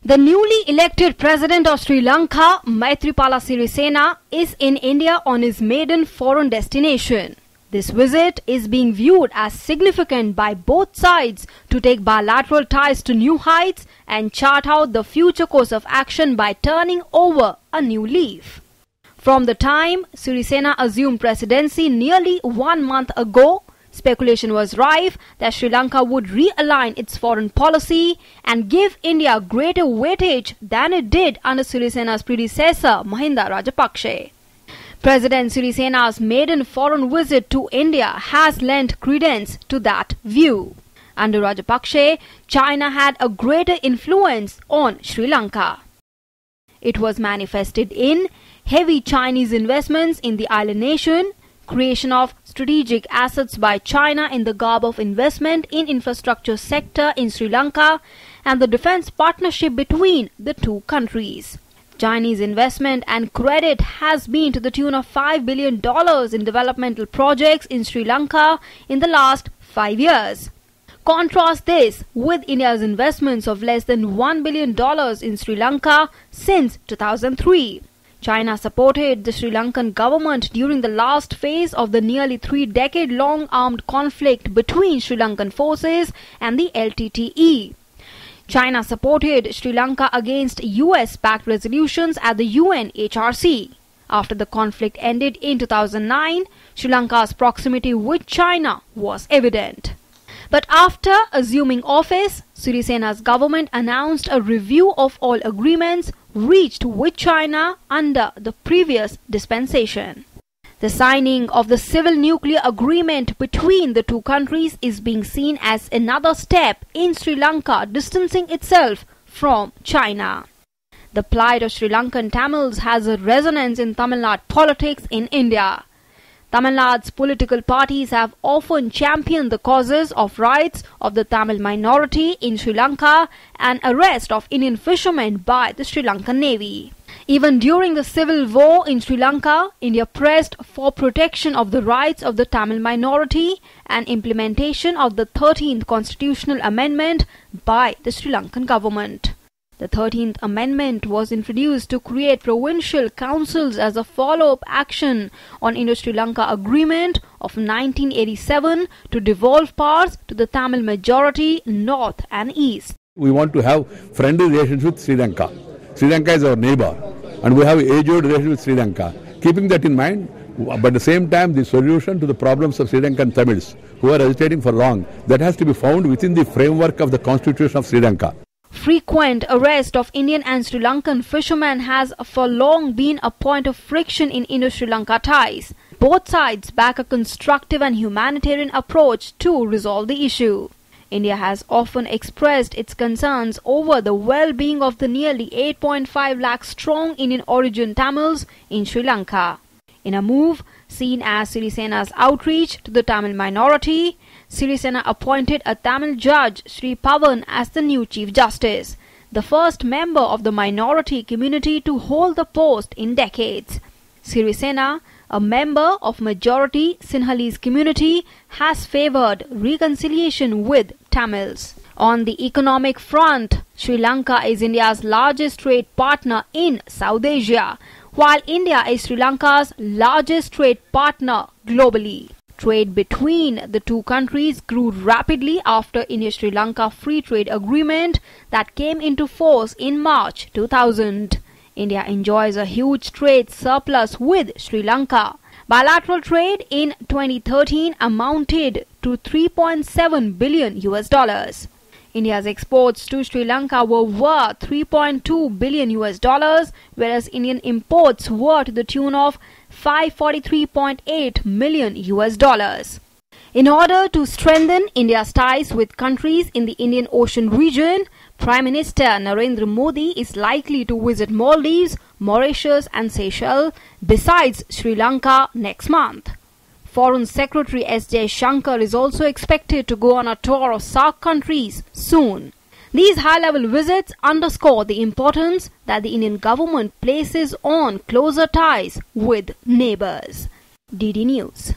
The newly elected president of Sri Lanka, Maithripala Sirisena, is in India on his maiden foreign destination. This visit is being viewed as significant by both sides to take bilateral ties to new heights and chart out the future course of action by turning over a new leaf. From the time Sirisena assumed presidency nearly 1 month ago, speculation was rife that Sri Lanka would realign its foreign policy and give India greater weightage than it did under Sirisena's predecessor Mahinda Rajapakse. President Sirisena's maiden foreign visit to India has lent credence to that view. Under Rajapakse, China had a greater influence on Sri Lanka. It was manifested in heavy Chinese investments in the island nation, creation of strategic assets by China in the garb of investment in infrastructure sector in Sri Lanka, and the defense partnership between the two countries. Chinese investment and credit has been to the tune of $5 billion in developmental projects in Sri Lanka in the last 5 years. Contrast this with India's investments of less than $1 billion in Sri Lanka since 2003. China supported the Sri Lankan government during the last phase of the nearly 3-decade-long armed conflict between Sri Lankan forces and the LTTE. China supported Sri Lanka against US pact resolutions at the UN HRC. After the conflict ended in 2009, Sri Lanka's proximity with China was evident. But after assuming office, Sirisena's government announced a review of all agreements reached with China under the previous dispensation. The signing of the civil nuclear agreement between the two countries is being seen as another step in Sri Lanka distancing itself from China. The plight of Sri Lankan Tamils has a resonance in Tamil Nadu politics in India. Tamil Nadu's political parties have often championed the causes of rights of the Tamil minority in Sri Lanka and arrest of Indian fishermen by the Sri Lankan Navy. Even during the civil war in Sri Lanka, India pressed for protection of the rights of the Tamil minority and implementation of the 13th Constitutional Amendment by the Sri Lankan government. The 13th Amendment was introduced to create provincial councils as a follow-up action on Indo-Sri Lanka Agreement of 1987 to devolve powers to the Tamil majority north and east. We want to have friendly relations with Sri Lanka. Sri Lanka is our neighbor and we have age-old relations with Sri Lanka. Keeping that in mind, but at the same time, the solution to the problems of Sri Lankan Tamils who are agitating for long, that has to be found within the framework of the Constitution of Sri Lanka. Frequent arrest of Indian and Sri Lankan fishermen has for long been a point of friction in Indo-Sri Lanka ties. Both sides back a constructive and humanitarian approach to resolve the issue. India has often expressed its concerns over the well-being of the nearly 8.5 lakh strong Indian origin Tamils in Sri Lanka. In a move seen as Sirisena's outreach to the Tamil minority, Sirisena appointed a Tamil judge, Sri Pavan, as the new Chief Justice, the first member of the minority community to hold the post in decades. Sirisena, a member of majority Sinhalese community, has favoured reconciliation with Tamils. On the economic front, Sri Lanka is India's largest trade partner in South Asia, while India is Sri Lanka's largest trade partner globally. Trade between the two countries grew rapidly after India-Sri Lanka Free Trade Agreement that came into force in March 2000. India enjoys a huge trade surplus with Sri Lanka. Bilateral trade in 2013 amounted to $3.7 billion. India's exports to Sri Lanka were worth $3.2 billion, whereas Indian imports were to the tune of $543.8 million. In order to strengthen India's ties with countries in the Indian Ocean region, Prime Minister Narendra Modi is likely to visit Maldives, Mauritius and Seychelles, besides Sri Lanka next month. Foreign Secretary S. Jaishankar is also expected to go on a tour of SAARC countries soon. These high-level visits underscore the importance that the Indian government places on closer ties with neighbors. DD News.